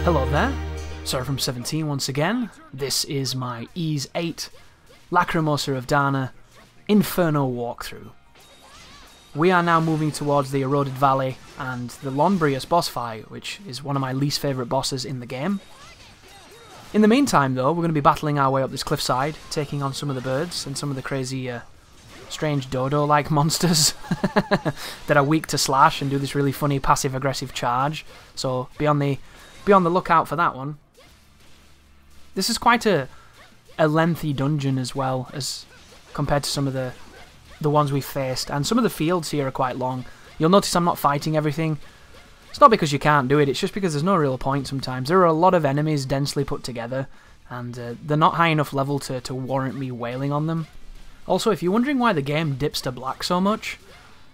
Hello there, Sir from 17 once again. This is my Ys VIII, Lacrimosa of Dana, Inferno walkthrough. We are now moving towards the Eroded Valley and the Lonbrius boss fight, which is one of my least favourite bosses in the game. In the meantime though, we're going to be battling our way up this cliffside, taking on some of the birds and some of the crazy, strange dodo-like monsters that are weak to slash and do this really funny passive-aggressive charge, so be on the lookout for that one. This is quite a lengthy dungeon as well, as compared to some of the ones we've faced, and some of the fields here are quite long. You'll notice I'm not fighting everything. It's not because you can't do it, it's just because there's no real point sometimes. There are a lot of enemies densely put together, and they're not high enough level to warrant me wailing on them. Also, if you're wondering why the game dips to black so much,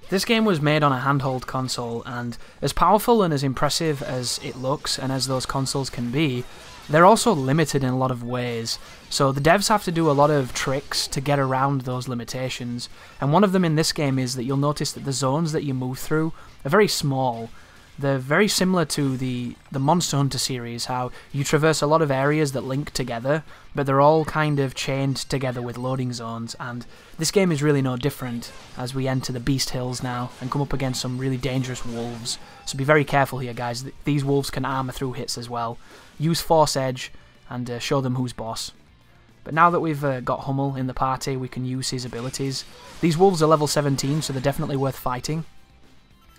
this game was made on a handheld console, and as powerful and as impressive as it looks and as those consoles can be, they're also limited in a lot of ways. So the devs have to do a lot of tricks to get around those limitations, and one of them in this game is that you'll notice that the zones that you move through are very small. They're very similar to the Monster Hunter series, how you traverse a lot of areas that link together, but they're all kind of chained together with loading zones, and this game is really no different as we enter the Beast Hills now and come up against some really dangerous wolves. So be very careful here, guys. These wolves can armor through hits as well. Use Force Edge and show them who's boss. But now that we've got Hummel in the party, we can use his abilities. These wolves are level 17, so they're definitely worth fighting.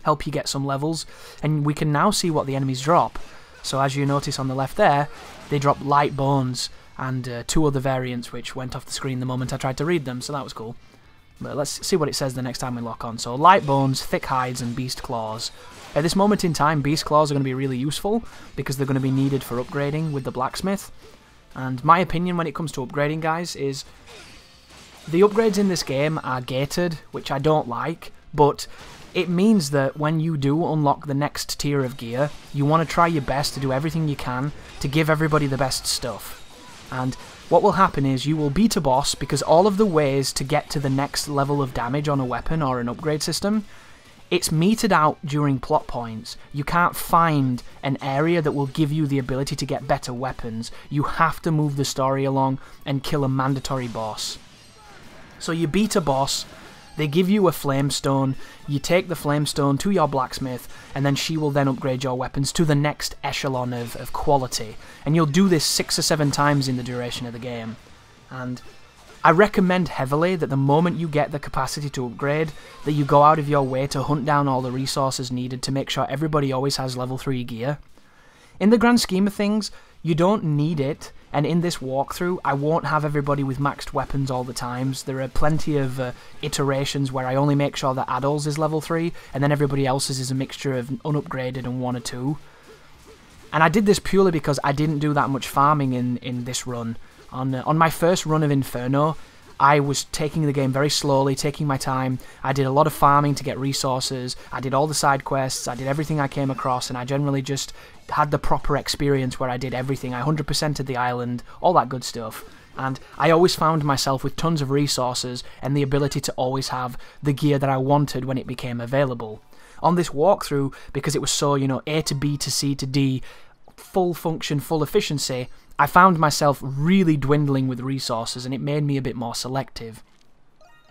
Help you get some levels, and we can now see what the enemies drop. So as you notice on the left there, they drop light bones and two other variants which went off the screen the moment I tried to read them, so that was cool. But let's see what it says the next time we lock on. So light bones, thick hides and beast claws. At this moment in time, beast claws are going to be really useful because they're going to be needed for upgrading with the blacksmith. And my opinion when it comes to upgrading, guys, is the upgrades in this game are gated, which I don't like, but it means that when you do unlock the next tier of gear, you want to try your best to do everything you can to give everybody the best stuff. And what will happen is you will beat a boss because all of the ways to get to the next level of damage on a weapon or an upgrade system, it's meted out during plot points. You can't find an area that will give you the ability to get better weapons. You have to move the story along and kill a mandatory boss. So you beat a boss, they give you a flamestone, you take the flamestone to your blacksmith, and then she will then upgrade your weapons to the next echelon of quality. And you'll do this 6 or 7 times in the duration of the game. And I recommend heavily that the moment you get the capacity to upgrade, that you go out of your way to hunt down all the resources needed to make sure everybody always has level 3 gear. In the grand scheme of things, you don't need it, and in this walkthrough, I won't have everybody with maxed weapons all the times. There are plenty of iterations where I only make sure that Adol's is level 3, and then everybody else's is a mixture of unupgraded and 1 or 2. And I did this purely because I didn't do that much farming in this run. On my first run of Inferno, I was taking the game very slowly, taking my time. I did a lot of farming to get resources, I did all the side quests, I did everything I came across, and I generally just had the proper experience where I did everything. I 100%ed the island, all that good stuff. And I always found myself with tons of resources and the ability to always have the gear that I wanted when it became available. On this walkthrough, because it was so, A to B to C to D, full function, full efficiency, I found myself really dwindling with resources, and it made me a bit more selective.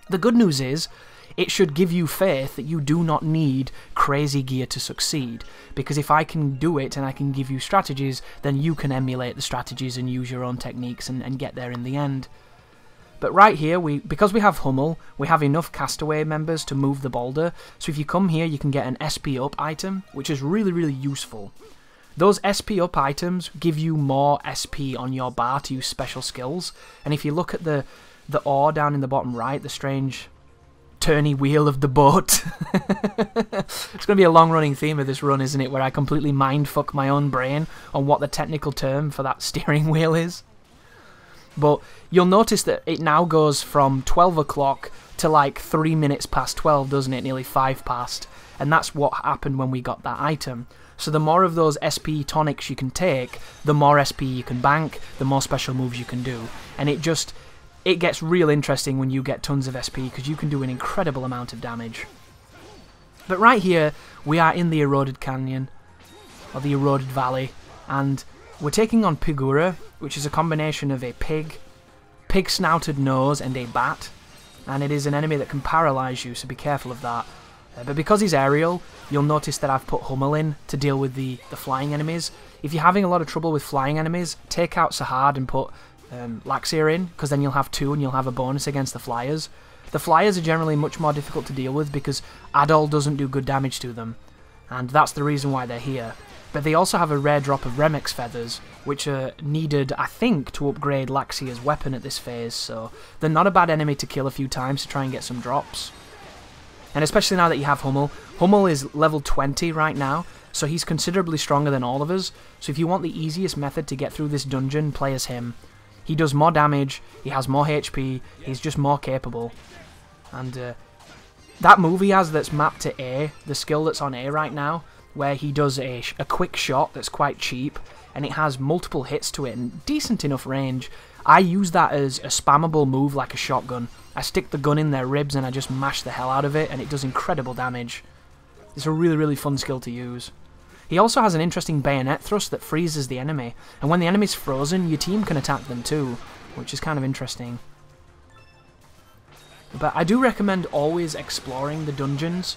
The good news is, it should give you faith that you do not need crazy gear to succeed, because if I can do it and I can give you strategies, then you can emulate the strategies and use your own techniques and get there in the end. But right here, because we have Hummel, we have enough castaway members to move the boulder, so if you come here you can get an SP up item, which is really, really useful. Those SP up items give you more SP on your bar to use special skills, and if you look at the ore down in the bottom right, the strange turny wheel of the boat, it's going to be a long-running theme of this run, isn't it, where I completely mindfuck my own brain on what the technical term for that steering wheel is. But you'll notice that it now goes from 12 o'clock to like 3 minutes past 12, doesn't it, nearly 5 past, and that's what happened when we got that item. So the more of those SP tonics you can take, the more SP you can bank, the more special moves you can do. And it gets real interesting when you get tons of SP, because you can do an incredible amount of damage. But right here, we are in the Eroded Canyon, or the Eroded Valley, and we're taking on Pigua, which is a combination of a pig-snouted nose, and a bat, and it is an enemy that can paralyze you, so be careful of that. But because he's aerial, you'll notice that I've put Hummel in to deal with the flying enemies. If you're having a lot of trouble with flying enemies, take out Sahad and put Laxia in, because then you'll have 2 and you'll have a bonus against the flyers. The flyers are generally much more difficult to deal with because Adol doesn't do good damage to them, and that's the reason why they're here. But they also have a rare drop of Remix feathers, which are needed, I think, to upgrade Laxia's weapon at this phase, so they're not a bad enemy to kill a few times to try and get some drops. And especially now that you have Hummel. Hummel is level 20 right now, so he's considerably stronger than all of us, so if you want the easiest method to get through this dungeon, play as him. He does more damage, he has more HP, he's just more capable. And that move he has that's mapped to A, the skill that's on A right now, where he does a quick shot that's quite cheap, and it has multiple hits to it and decent enough range. I use that as a spammable move like a shotgun. I stick the gun in their ribs and I just mash the hell out of it, and it does incredible damage. It's a really, really fun skill to use. He also has an interesting bayonet thrust that freezes the enemy, and when the enemy's frozen, your team can attack them too, which is kind of interesting. But I do recommend always exploring the dungeons.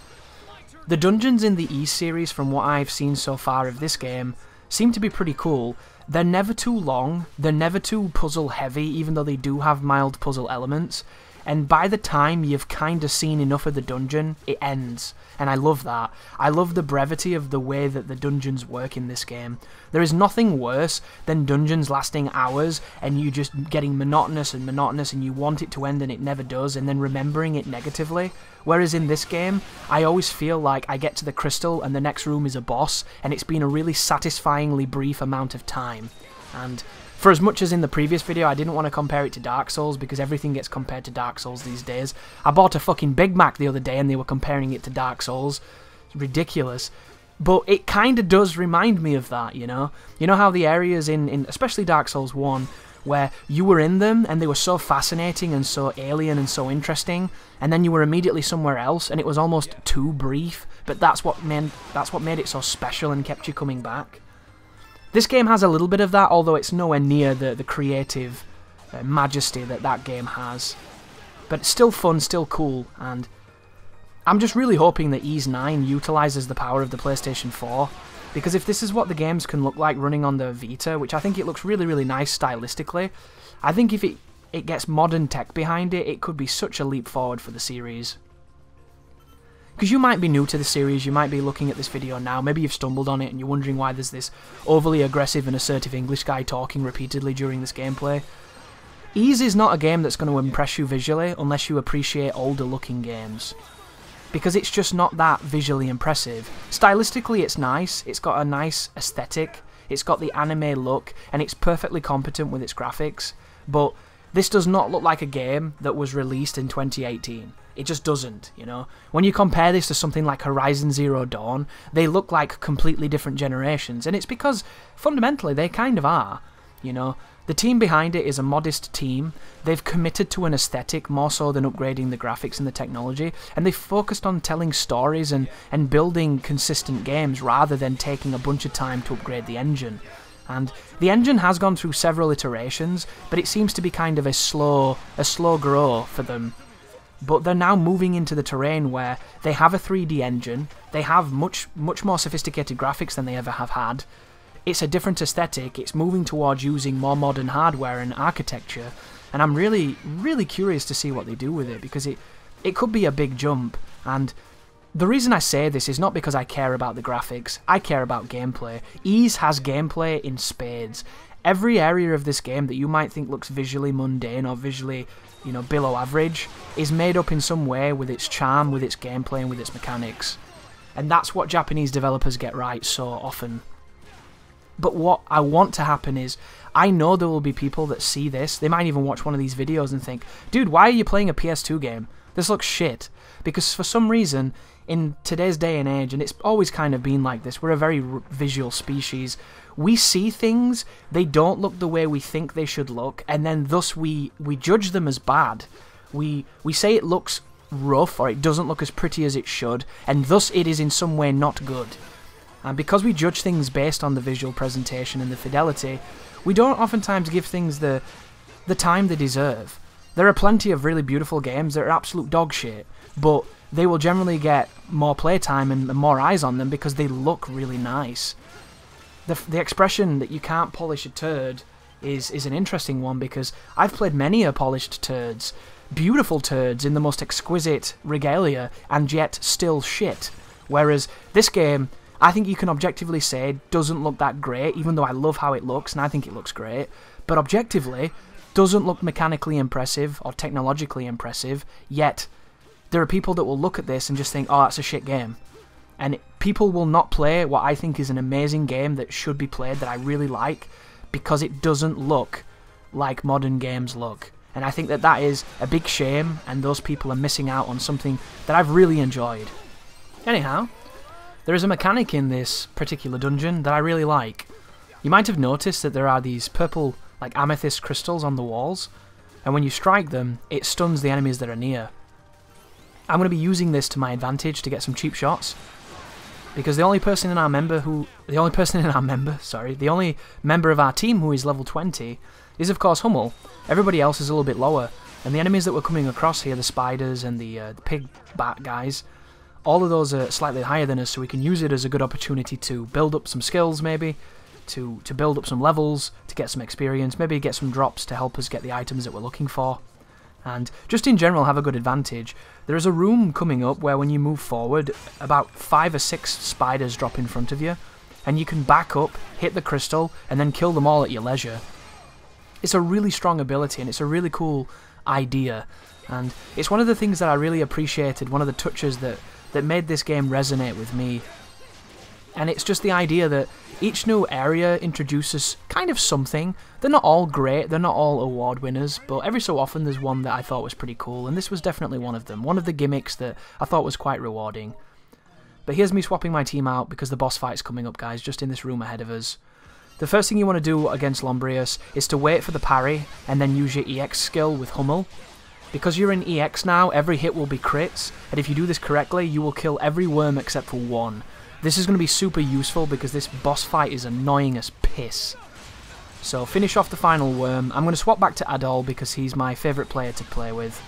The dungeons in the Ys series, from what I've seen so far of this game, seem to be pretty cool. They're never too long, they're never too puzzle heavy, even though they do have mild puzzle elements. And by the time you've kind of seen enough of the dungeon, it ends. And I love that. I love the brevity of the way that the dungeons work in this game. There is nothing worse than dungeons lasting hours and you just getting monotonous and you want it to end and it never does, and then remembering it negatively. Whereas in this game, I always feel like I get to the crystal and the next room is a boss, and it's been a really satisfyingly brief amount of time. And for as much as in the previous video I didn't want to compare it to Dark Souls, because everything gets compared to Dark Souls these days. I bought a fucking Big Mac the other day and they were comparing it to Dark Souls. It's ridiculous. But it kind of does remind me of that, you know? You know how the areas in especially Dark Souls 1, where you were in them and they were so fascinating and so alien and so interesting, and then you were immediately somewhere else and it was almost too brief, but that's what made it so special and kept you coming back. This game has a little bit of that, although it's nowhere near the creative majesty that that game has. But it's still fun, still cool, and I'm just really hoping that Ys IX utilises the power of the PlayStation 4, because if this is what the games can look like running on the Vita, which I think it looks really, really nice stylistically, I think if it gets modern tech behind it, it could be such a leap forward for the series. Because you might be new to the series, you might be looking at this video now, maybe you've stumbled on it and you're wondering why there's this overly aggressive and assertive English guy talking repeatedly during this gameplay. Ys is not a game that's going to impress you visually unless you appreciate older looking games, because it's just not that visually impressive. Stylistically it's nice, it's got a nice aesthetic, it's got the anime look, and it's perfectly competent with its graphics, but this does not look like a game that was released in 2018. It just doesn't, you know. When you compare this to something like Horizon Zero Dawn, they look like completely different generations, and it's because, fundamentally, they kind of are, you know. The team behind it is a modest team. They've committed to an aesthetic more so than upgrading the graphics and the technology, and they've focused on telling stories and building consistent games rather than taking a bunch of time to upgrade the engine. And the engine has gone through several iterations, but it seems to be kind of a slow grow for them. But they're now moving into the terrain where they have a 3D engine, they have much more sophisticated graphics than they ever have had. It's a different aesthetic, it's moving towards using more modern hardware and architecture, and I'm really, really curious to see what they do with it, because it could be a big jump. And the reason I say this is not because I care about the graphics, I care about gameplay. Ys has gameplay in spades. Every area of this game that you might think looks visually mundane or visually, you know, below average, is made up in some way with its charm, with its gameplay, and with its mechanics. And that's what Japanese developers get right so often. But what I want to happen is, I know there will be people that see this, they might even watch one of these videos and think, dude, why are you playing a PS2 game? This looks shit. Because for some reason, in today's day and age, and it's always kind of been like this, we're a very visual species, we see things, they don't look the way we think they should look, and then thus we judge them as bad. We say it looks rough, or it doesn't look as pretty as it should, and thus it is in some way not good. And because we judge things based on the visual presentation and the fidelity, we don't oftentimes give things the time they deserve. There are plenty of really beautiful games that are absolute dog shit, but they will generally get more playtime and more eyes on them because they look really nice. The expression that you can't polish a turd is an interesting one, because I've played many a polished turds, beautiful turds in the most exquisite regalia, and yet still shit. Whereas this game, I think you can objectively say doesn't look that great, even though I love how it looks and I think it looks great, but objectively doesn't look mechanically impressive or technologically impressive, yet there are people that will look at this and just think, oh, that's a shit game. And people will not play what I think is an amazing game that should be played, that I really like, because it doesn't look like modern games look. And I think that that is a big shame, and those people are missing out on something that I've really enjoyed. Anyhow, there is a mechanic in this particular dungeon that I really like. You might have noticed that there are these purple, like amethyst crystals on the walls, and when you strike them, it stuns the enemies that are near. I'm going to be using this to my advantage to get some cheap shots, because the only member of our team who is level 20 is of course Hummel. Everybody else is a little bit lower, and the enemies that we're coming across here, the spiders and the pig bat guys, all of those are slightly higher than us, so we can use it as a good opportunity to build up some skills, maybe, to build up some levels, to get some experience, maybe get some drops to help us get the items that we're looking for, and just in general have a good advantage. There is a room coming up where when you move forward, about 5 or 6 spiders drop in front of you, and you can back up, hit the crystal, and then kill them all at your leisure. It's a really strong ability, and it's a really cool idea, and it's one of the things that I really appreciated, one of the touches that made this game resonate with me. And it's just the idea that each new area introduces kind of something. They're not all great, they're not all award winners, but every so often there's one that I thought was pretty cool, and this was definitely one of them. One of the gimmicks that I thought was quite rewarding. But here's me swapping my team out because the boss fight's coming up, guys, just in this room ahead of us. The first thing you want to do against Lonbrius is to wait for the parry and then use your EX skill with Hummel. Because you're in EX now, every hit will be crits, and if you do this correctly, you will kill every worm except for one. This is going to be super useful because this boss fight is annoying as piss. So finish off the final worm. I'm going to swap back to Adol because he's my favourite player to play with.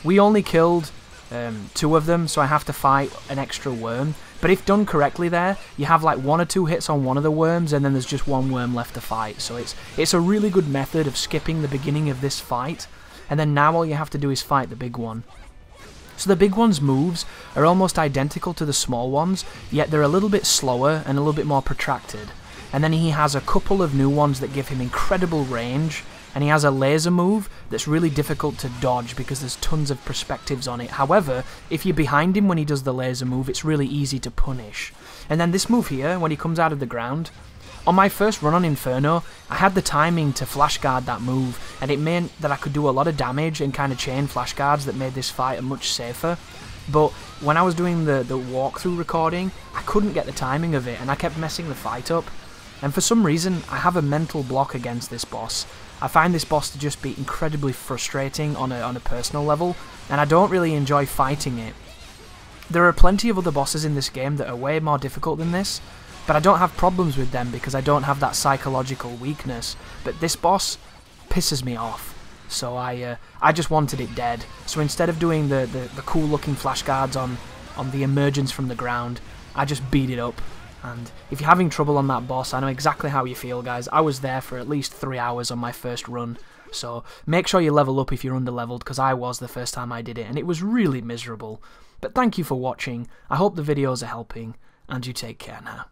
We only killed 2 of them, so I have to fight an extra worm. But if done correctly there, you have like 1 or 2 hits on one of the worms, and then there's just 1 worm left to fight. So it's a really good method of skipping the beginning of this fight, and then now all you have to do is fight the big one. So the big one's moves are almost identical to the small ones, yet they're a little bit slower and a little bit more protracted. And then he has a couple of new ones that give him incredible range, and he has a laser move that's really difficult to dodge because there's tons of perspectives on it. However, if you're behind him when he does the laser move, it's really easy to punish. And then this move here, when he comes out of the ground, on my first run on Inferno, I had the timing to flashguard that move, and it meant that I could do a lot of damage and kind of chain flashguards that made this fight much safer. But when I was doing the walkthrough recording, I couldn't get the timing of it, and I kept messing the fight up. And for some reason, I have a mental block against this boss. I find this boss to just be incredibly frustrating on a personal level, and I don't really enjoy fighting it. There are plenty of other bosses in this game that are way more difficult than this, but I don't have problems with them because I don't have that psychological weakness. But this boss pisses me off, so I just wanted it dead. So instead of doing the cool looking flash guards on the emergence from the ground, I just beat it up. And if you're having trouble on that boss, I know exactly how you feel, guys. I was there for at least 3 hours on my first run, so make sure you level up if you're under-leveled, because I was the first time I did it, and it was really miserable. But thank you for watching, I hope the videos are helping, and you take care now.